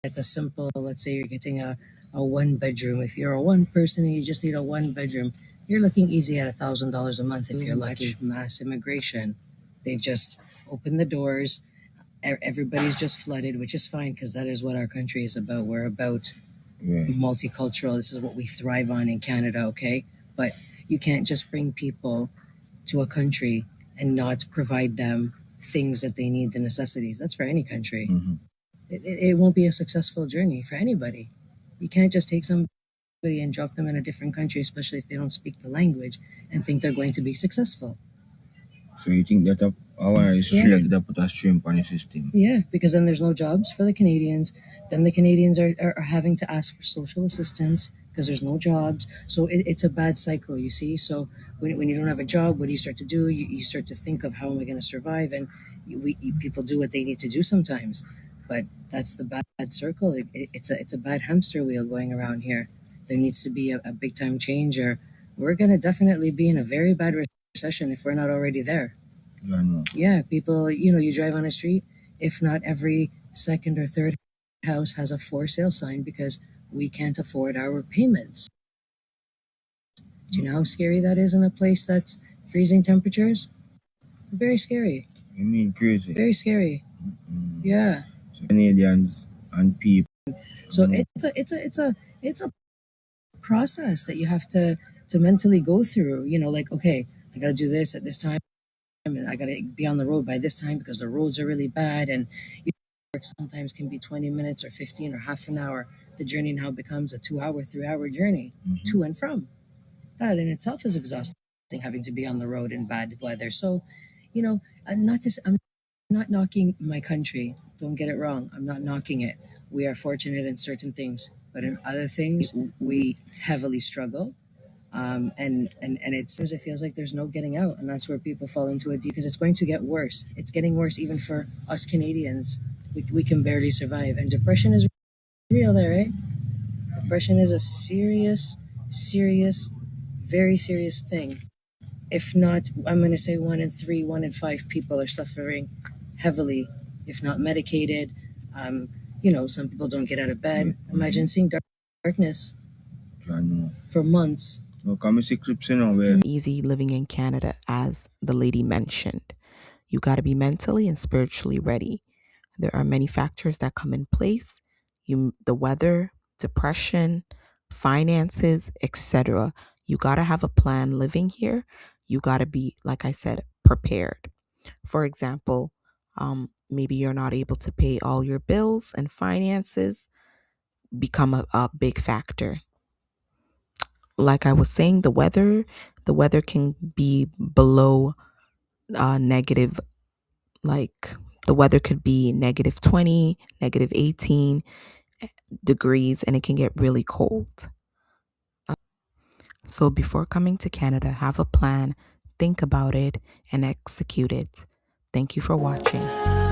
It's a simple, let's say you're getting a one bedroom. If you're a one person and you just need a one bedroom, you're looking easy at $1,000 a month if you're lucky. Mass immigration. They've just opened the doors. Everybody's just flooded, which is fine because that is what our country is about. We're about multicultural. This is what we thrive on in Canada, okay? But you can't just bring people to a country and not provide them things that they need, the necessities. That's for any country. It won't be a successful journey for anybody. You can't just take somebody and drop them in a different country, especially if they don't speak the language, and think they're going to be successful. So you think that our Australia that put a shrimp on the system? Yeah, because then there's no jobs for the Canadians. Then the Canadians are having to ask for social assistance because there's no jobs. So it's a bad cycle, you see. So when you don't have a job, what do you start to do? You start to think of how am I going to survive? And people do what they need to do sometimes. But that's the bad circle. It's a bad hamster wheel going around here. There needs to be a big time change, or we're going to definitely be in a very bad recession if we're not already there. Yeah, people, you drive on a street, if not every second or third house has a for sale sign because we can't afford our payments. Do you know how scary that is in a place that's freezing temperatures? Very scary. You mean crazy? Very scary. Yeah. Canadians and people. So it's a process that you have to mentally go through. Like, okay, I got to do this at this time, and I got to be on the road by this time because the roads are really bad, and work sometimes can be 20 minutes or 15 or half an hour. The journey now becomes a 2 hour, 3 hour journey to and from. That in itself is exhausting, having to be on the road in bad weather. So, I'm not knocking my country. Don't get it wrong. I'm not knocking it. We are fortunate in certain things, but in other things, we heavily struggle. And it feels like there's no getting out, and that's where people fall into a deep because it's going to get worse. It's getting worse even for us Canadians. We can barely survive, and depression is real there, right? Depression is a serious, very serious thing. If not, I'm going to say 1 in 3, 1 in 5 people are suffering heavily, if not medicated. Some people don't get out of bed. Imagine seeing darkness for months. Easy living in Canada, as the lady mentioned. You got to be mentally and spiritually ready. There are many factors that come in place. The weather, depression, finances, etc. You got to have a plan living here. You got to be, like I said, prepared. For example, maybe you're not able to pay all your bills, and finances become a big factor. Like I was saying, the weather can be below negative, like the weather could be -20, -18 degrees, and it can get really cold. So before coming to Canada, have a plan, think about it, and execute it. Thank you for watching.